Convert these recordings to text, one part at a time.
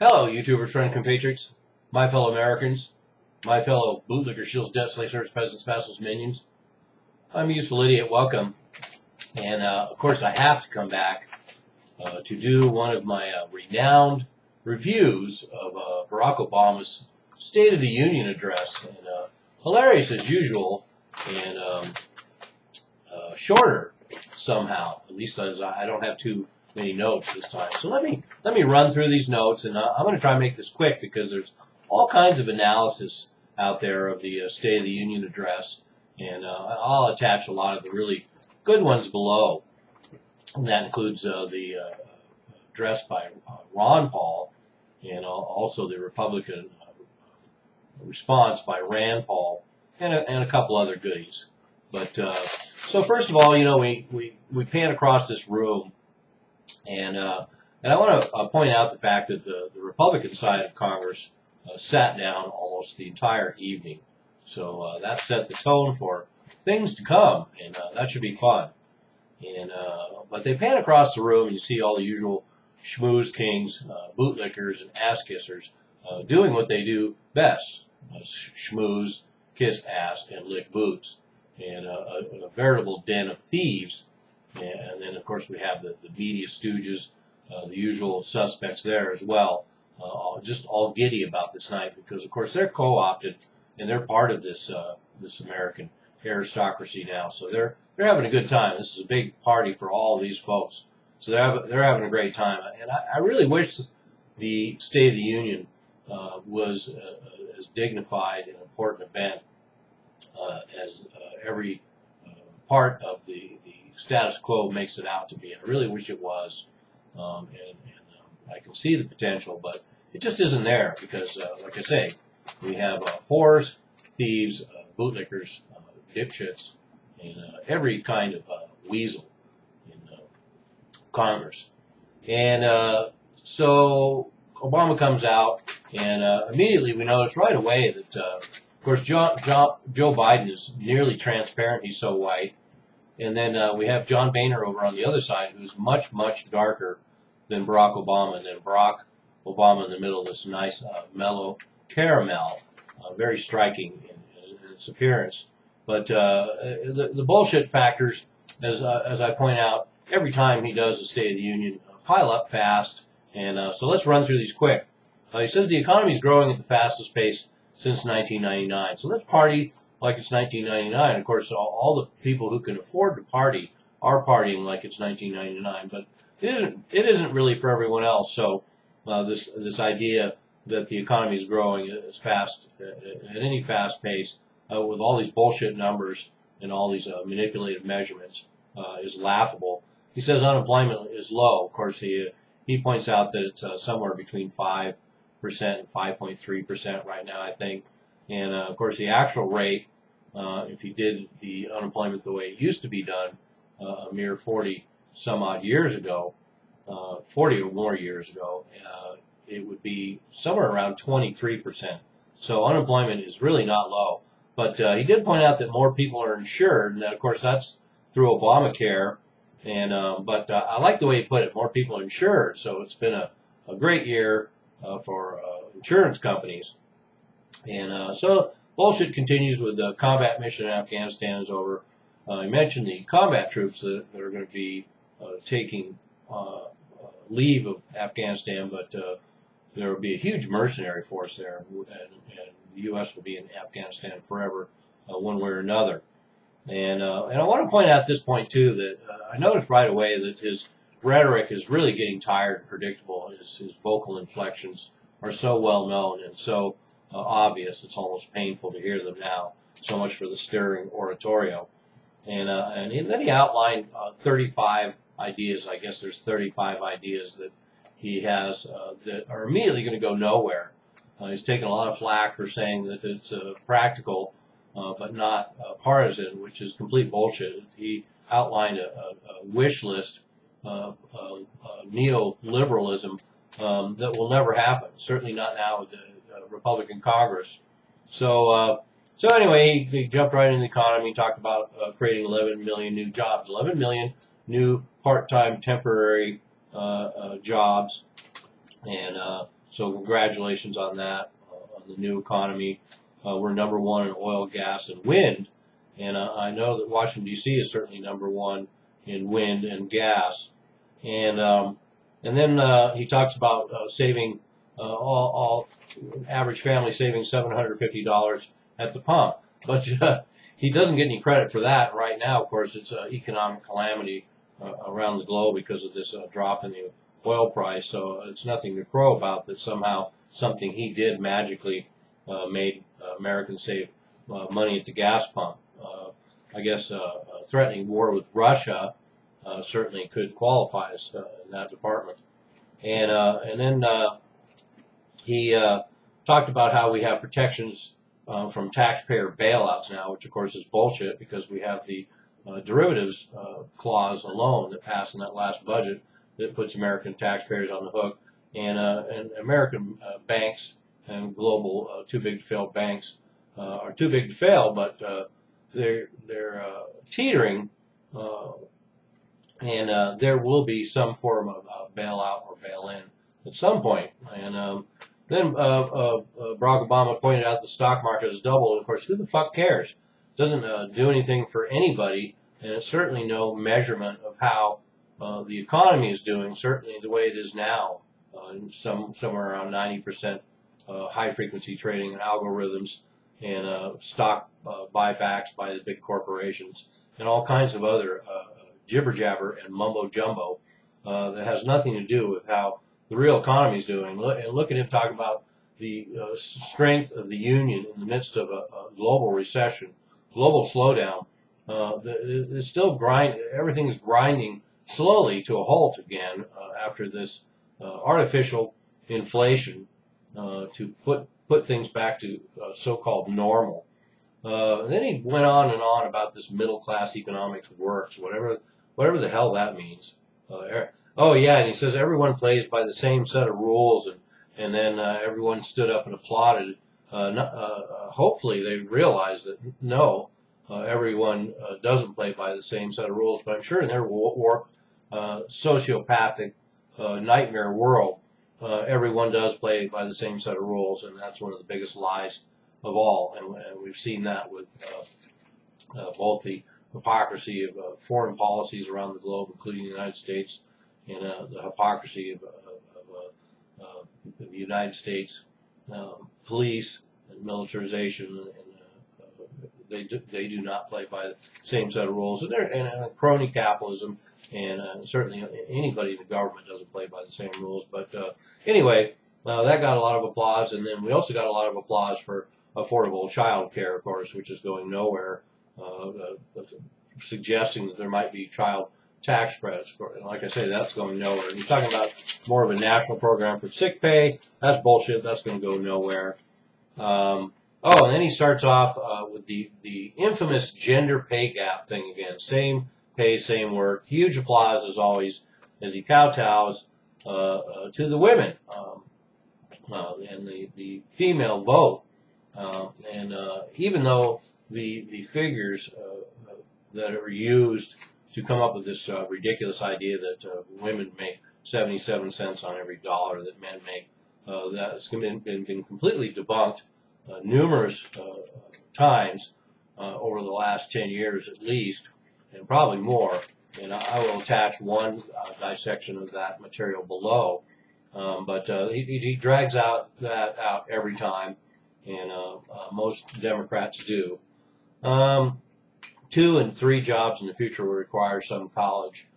Hello, YouTubers, friends, compatriots, my fellow Americans, my fellow bootlicker, shields, debt slavers, peasants, vassals, minions. I'm a useful idiot. Welcome. And, of course, I have to come back to do one of my renowned reviews of Barack Obama's State of the Union address. And hilarious as usual, and shorter somehow. At least as I don't have too many notes this time. So let me run through these notes, and I'm going to try and make this quick because there's all kinds of analysis out there of the State of the Union address, and I'll attach a lot of the really good ones below. And that includes the address by Ron Paul, and also the Republican response by Rand Paul, and a couple other goodies. But so first of all, you know, we pan across this room. And I want to point out the fact that the Republican side of Congress sat down almost the entire evening. So that set the tone for things to come, and that should be fun. And but they pan across the room, and you see all the usual schmooze kings, bootlickers, and ass kissers doing what they do best: schmooze, kiss ass, and lick boots. And a veritable den of thieves. And then, of course, we have the media stooges, the usual suspects there as well, just all giddy about this night because, of course, they're co-opted and they're part of this this American aristocracy now. So they're having a good time. This is a big party for all of these folks. So they're having a great time. And I really wish the State of the Union was as dignified and important event as every part of the status quo makes it out to be. I really wish it was, and I can see the potential, but it just isn't there because, like I say, we have whores, thieves, bootlickers, dipshits, and every kind of weasel in Congress. And so Obama comes out, and immediately we notice right away that, of course, Joe Biden is nearly transparent. He's so white. And then we have John Boehner over on the other side, who's much, much darker than Barack Obama. And then Barack Obama in the middle, this nice mellow caramel, very striking in its appearance. But the bullshit factors, as I point out, every time he does a State of the Union, pile up fast. And so let's run through these quick. He says the economy is growing at the fastest pace since 1999. So let's party like it's 1999. Of course, all the people who can afford to party are partying like it's 1999, but it isn't really for everyone else. So this idea that the economy is growing as fast at any fast pace with all these bullshit numbers and all these manipulated measurements is laughable. He says unemployment is low. Of course, he points out that it's somewhere between 5% and 5.3% right now, I think. And of course, the actual rate, if you did the unemployment the way it used to be done a mere 40 some odd years ago, 40 or more years ago, it would be somewhere around 23%. So unemployment is really not low. But he did point out that more people are insured, and that, of course, that's through Obamacare. And but I like the way he put it, more people are insured. So it's been a great year for insurance companies. And so bullshit continues with the combat mission in Afghanistan is over. I mentioned the combat troops that are going to be taking leave of Afghanistan, but there will be a huge mercenary force there, and the U.S. will be in Afghanistan forever, one way or another. And I want to point out at this point, too, that I noticed right away that his rhetoric is really getting tired and predictable. His vocal inflections are so well known and so obvious, it's almost painful to hear them now. So much for the stirring oratorio. And then he outlined 35 ideas. I guess there's 35 ideas that he has that are immediately going to go nowhere. He's taken a lot of flack for saying that it's practical but not partisan, which is complete bullshit. He outlined a wish list of neoliberalism that will never happen, certainly not now with the Republican Congress. So anyway, he jumped right into the economy, talked about creating 11 million new jobs, 11 million new part-time temporary jobs, and So congratulations on that, on the new economy. We're number one in oil, gas, and wind. And I know that Washington, D.C. is certainly number one in wind and gas. And then he talks about saving all average family saving $750 at the pump. But he doesn't get any credit for that right now. Of course, it's an economic calamity around the globe because of this drop in the oil price. So it's nothing to crow about that somehow something he did magically made Americans save money at the gas pump. I guess threatening war with Russia certainly could qualify us in that department. And then he talked about how we have protections from taxpayer bailouts now, which of course is bullshit because we have the derivatives clause alone that passed in that last budget that puts American taxpayers on the hook, and American banks and global too big to fail banks are too big to fail, but they're teetering, and there will be some form of bailout or bail-in at some point. And then Barack Obama pointed out the stock market has doubled. Of course, who the fuck cares? It doesn't do anything for anybody, and it's certainly no measurement of how the economy is doing, certainly the way it is now, somewhere around 90% high-frequency trading and algorithms and stock buybacks by the big corporations and all kinds of other jibber-jabber and mumbo-jumbo that has nothing to do with how the real economy is doing. And look at him talking about the strength of the union in the midst of a global recession, global slowdown. It's still everything's grinding slowly to a halt again after this artificial inflation to put things back to so-called normal. And then he went on and on about this middle-class economics works, whatever the hell that means. Oh yeah, and he says everyone plays by the same set of rules, and then everyone stood up and applauded. Hopefully they realize that no, everyone doesn't play by the same set of rules, but I'm sure in their warped, sociopathic, nightmare world, everyone does play by the same set of rules, and that's one of the biggest lies of all. And we've seen that with both the hypocrisy of foreign policies around the globe, including the United States, and the hypocrisy of the United States police and militarization. And they do not play by the same set of rules. And crony capitalism, and certainly anybody in the government doesn't play by the same rules. But anyway, that got a lot of applause. And then we also got a lot of applause for affordable child care, of course, which is going nowhere, suggesting that there might be child tax credits. Like I say, that's going nowhere. And you're talking about more of a national program for sick pay. That's bullshit. That's going to go nowhere. Oh, and then he starts off with the infamous gender pay gap thing again. Same pay, same work. Huge applause, as always, as he kowtows to the women and the female vote. And even though the figures that are used to come up with this ridiculous idea that women make 77 cents on every dollar that men make, that's been completely debunked numerous times over the last 10 years at least, and probably more. And I will attach one dissection of that material below. But he drags that out every time, and most Democrats do. 2 and 3 jobs in the future will require some college,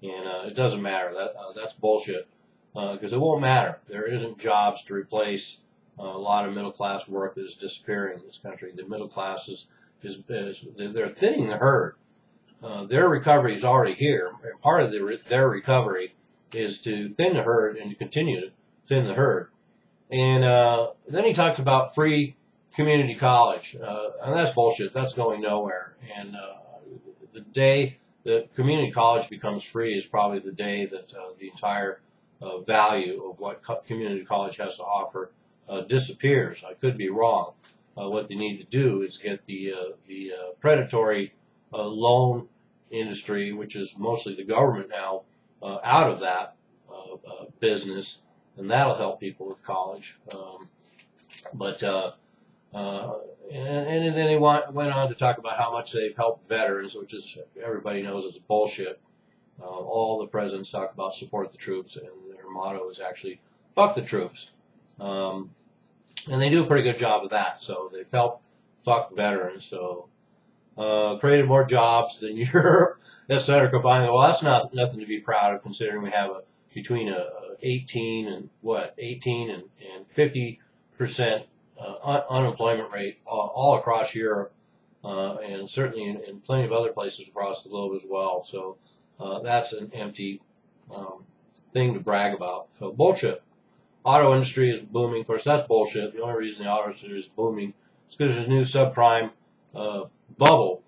and it doesn't matter. That's bullshit, because it won't matter. There isn't jobs to replace a lot of middle-class work that is disappearing in this country. The middle class they're thinning the herd. Their recovery is already here. Part of their recovery is to thin the herd and to continue to thin the herd. And then he talks about free community college, and that's bullshit. That's going nowhere. And the day that community college becomes free is probably the day that the entire value of what community college has to offer disappears. I could be wrong. What they need to do is get the predatory loan industry, which is mostly the government now, out of that business, and that'll help people with college. And then they went on to talk about how much they've helped veterans, which is, everybody knows, is bullshit. All the presidents talk about support the troops, and their motto is actually fuck the troops. And they do a pretty good job of that. So they've helped fuck veterans. So created more jobs than Europe, etc. combined. Well, that's nothing to be proud of, considering we have between 18 and 50% unemployment rate all across Europe, and certainly in plenty of other places across the globe as well. So that's an empty thing to brag about. So bullshit. Auto industry is booming. Of course, that's bullshit. The only reason the auto industry is booming is because there's a new subprime bubble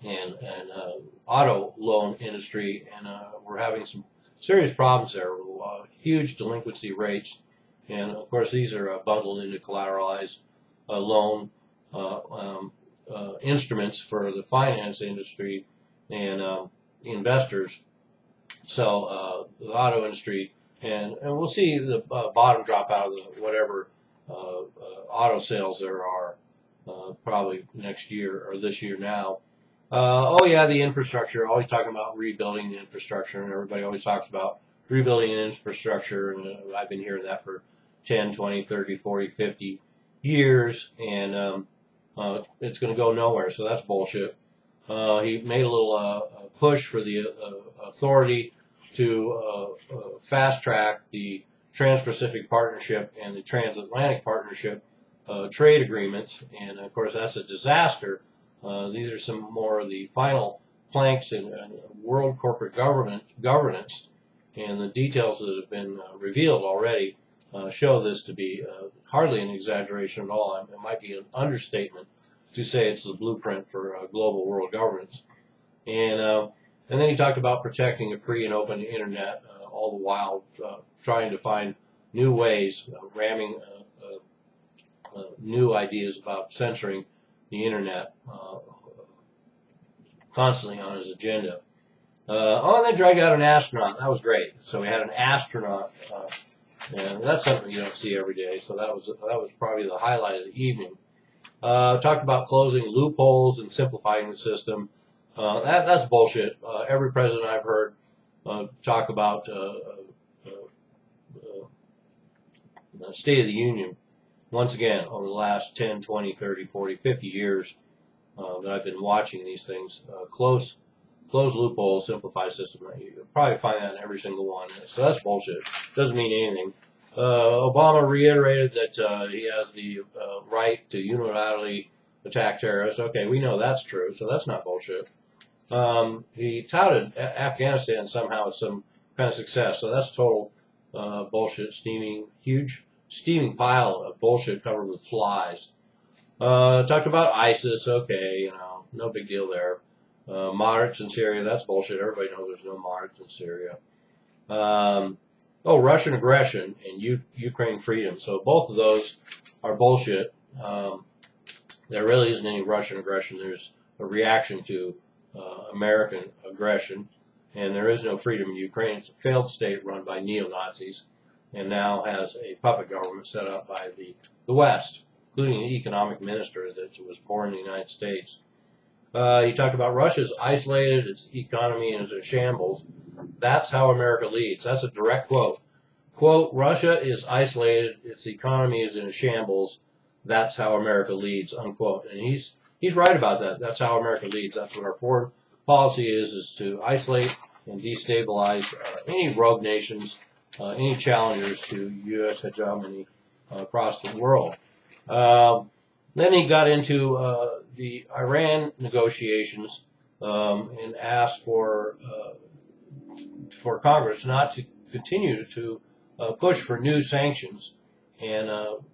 and auto loan industry, and we're having some serious problems there. Huge delinquency rates, and of course these are bundled into collateralized loan instruments for the finance industry and investors. So the auto industry, and we'll see the bottom drop out of the whatever auto sales there are probably next year or this year now. Oh yeah, the infrastructure, always talking about rebuilding the infrastructure, and everybody always talks about rebuilding an infrastructure, and I've been hearing that for 10, 20, 30, 40, 50 years, and it's going to go nowhere, so that's bullshit. He made a little push for the authority to fast-track the Trans-Pacific Partnership and the Transatlantic Partnership trade agreements, and of course that's a disaster. These are some more of the final planks in world corporate governance, and the details that have been revealed already show this to be hardly an exaggeration at all. It might be an understatement to say it's the blueprint for global world governance. And then he talked about protecting a free and open internet, all the while trying to find new ways, ramming new ideas about censoring the internet constantly on his agenda. And they dragged out an astronaut. That was great. So we had an astronaut, and that's something you don't see every day. So that was probably the highlight of the evening. Talked about closing loopholes and simplifying the system. That's bullshit. Every president I've heard talk about the State of the Union, once again, over the last 10, 20, 30, 40, 50 years that I've been watching these things, close loopholes, simplify system. You'll probably find that in every single one. So that's bullshit. Doesn't mean anything. Obama reiterated that he has the right to unilaterally attack terrorists. Okay, we know that's true, so that's not bullshit. He touted Afghanistan somehow as some kind of success, so that's total bullshit, huge steaming pile of bullshit covered with flies. Talked about ISIS. Okay, no big deal there. Moderates in Syria, that's bullshit. Everybody knows there's no moderates in Syria. Russian aggression and Ukraine freedom. So both of those are bullshit. There really isn't any Russian aggression. There's a reaction to American aggression, and there is no freedom in Ukraine. It's a failed state run by neo-Nazis, and now has a puppet government set up by the West, including an economic minister that was born in the United States. He talked about Russia's isolated, its economy is in shambles. That's how America leads. That's a direct quote. Quote, Russia is isolated, its economy is in shambles. That's how America leads, unquote. And he's right about that. That's how America leads. That's what our foreign policy is to isolate and destabilize any rogue nations, any challengers to U.S. hegemony across the world. Then he got into the Iran negotiations and asked for Congress not to continue to push for new sanctions and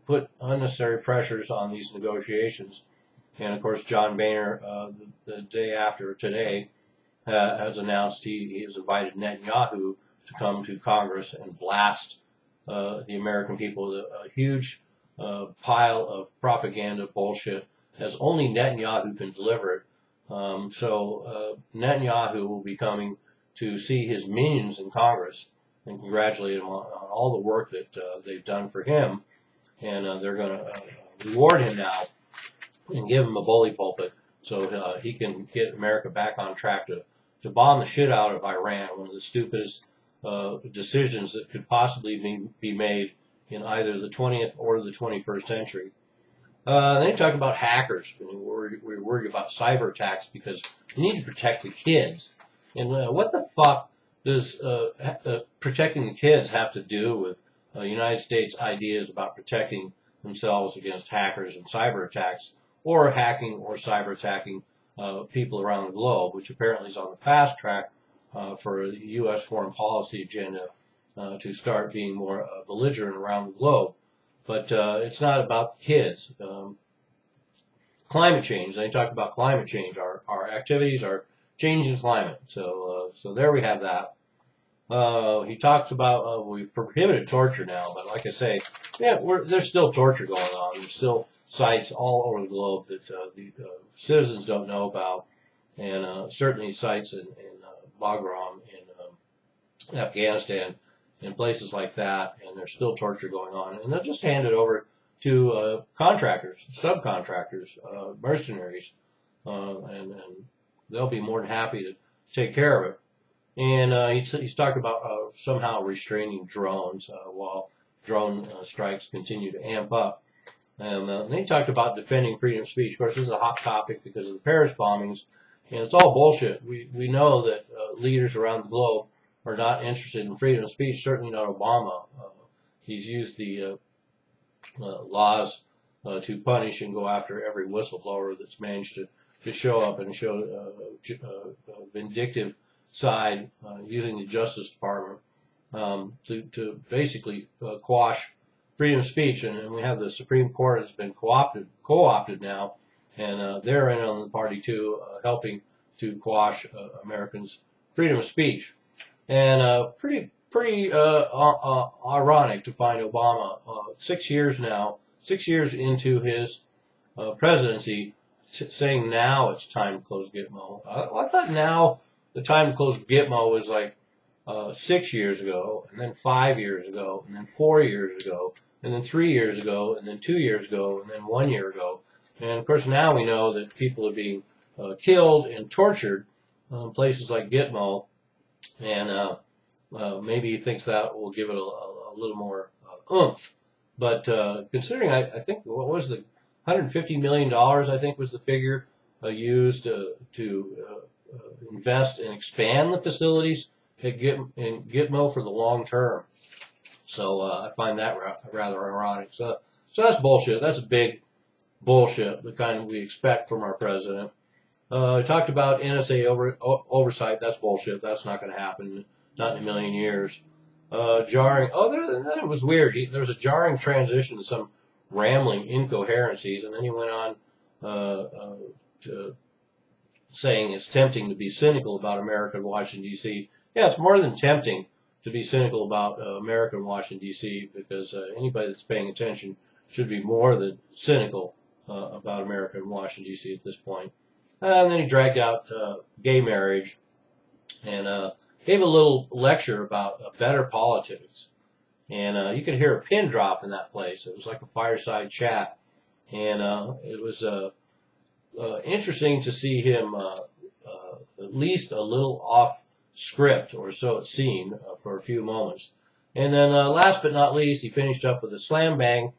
put unnecessary pressures on these negotiations. And of course, John Boehner, the day after today, has announced he has invited Netanyahu to come to Congress and blast the American people with a huge pile of propaganda bullshit, as only Netanyahu can deliver it. So Netanyahu will be coming to see his minions in Congress, and congratulate him on all the work that they've done for him. And they're going to reward him now and give him a bully pulpit so he can get America back on track to bomb the shit out of Iran, one of the stupidest decisions that could possibly be made in either the 20th or the 21st century. Then you talk about hackers. We're worried about cyber attacks because we need to protect the kids. And what the fuck does protecting the kids have to do with United States ideas about protecting themselves against hackers and cyber attacks, or hacking or cyber attacking people around the globe, which apparently is on the fast track for the U.S. foreign policy agenda to start being more belligerent around the globe. But it's not about the kids. Climate change. They talk about climate change. Our activities are changing climate. So there we have that. He talks about we prohibited torture now, but like I say, yeah, there's still torture going on. There's still sites all over the globe that the citizens don't know about, and certainly sites in Bagram in Afghanistan and places like that, and there's still torture going on. And they'll just hand it over to contractors, subcontractors, mercenaries, and they'll be more than happy to take care of it. And he's talked about somehow restraining drones while drone strikes continue to amp up. And then he talked about defending freedom of speech. Of course, this is a hot topic because of the Paris bombings, and it's all bullshit. We know that leaders around the globe are not interested in freedom of speech, certainly not Obama. He's used the laws to punish and go after every whistleblower that's managed to show up and show a vindictive side using the Justice Department to basically quash freedom of speech. And we have the Supreme Court that's been co-opted now, and they're in on the party too, helping to quash Americans' freedom of speech. And pretty ironic to find Obama 6 years now, 6 years into his presidency, saying now it's time to close Gitmo. I thought now the time to close Gitmo was like 6 years ago, and then 5 years ago, and then 4 years ago, and then 3 years ago, and then 2 years ago, and then 1 year ago. And of course now we know that people are being killed and tortured in places like Gitmo, and maybe he thinks that will give it a little more oomph. But considering, I think, what was the $150 million, I think was the figure used to invest and expand the facilities at Gitmo for the long term. So I find that rather ironic. So that's bullshit. That's big bullshit, the kind we expect from our president. I talked about NSA oversight. That's bullshit. That's not going to happen. Not in a million years. Jarring. Then it was weird. There was a jarring transition to some rambling incoherencies, and then he went on to saying it's tempting to be cynical about America and Washington, D.C. Yeah, it's more than tempting to be cynical about America and Washington, D.C., because anybody that's paying attention should be more than cynical about America and Washington, D.C. at this point. And then he dragged out gay marriage and gave a little lecture about better politics. And you could hear a pin drop in that place. It was like a fireside chat. And it was interesting to see him at least a little off script, or so it seemed, for a few moments. And then last but not least, he finished up with a slam bang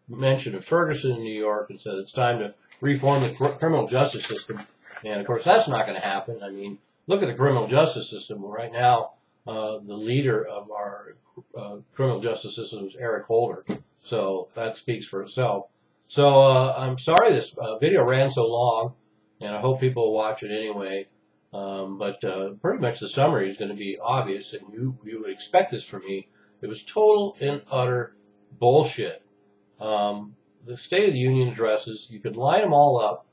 mention of Ferguson in New York, and said it's time to reform the criminal justice system. And of course that's not going to happen. I mean, look at the criminal justice system right now. The leader of our criminal justice system is Eric Holder, so that speaks for itself. So I'm sorry this video ran so long, and I hope people will watch it anyway. But pretty much the summary is going to be obvious, and you would expect this from me. It was total and utter bullshit. The State of the Union addresses, you could line them all up,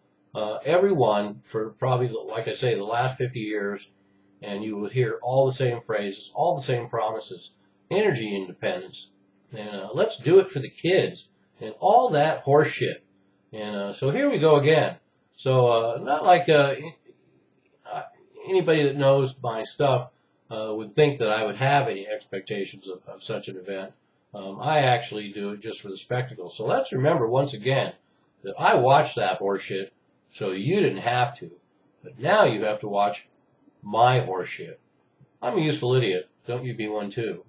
every one, for probably, like I say, the last 50 years, and you would hear all the same phrases, all the same promises. Energy independence, and let's do it for the kids, and all that horse shit. And so here we go again. So not like anybody that knows my stuff would think that I would have any expectations of such an event. I actually do it just for the spectacle. So let's remember once again that I watched that horseshit, so you didn't have to. But now you have to watch my horseshit. I'm a useful idiot. Don't you be one too.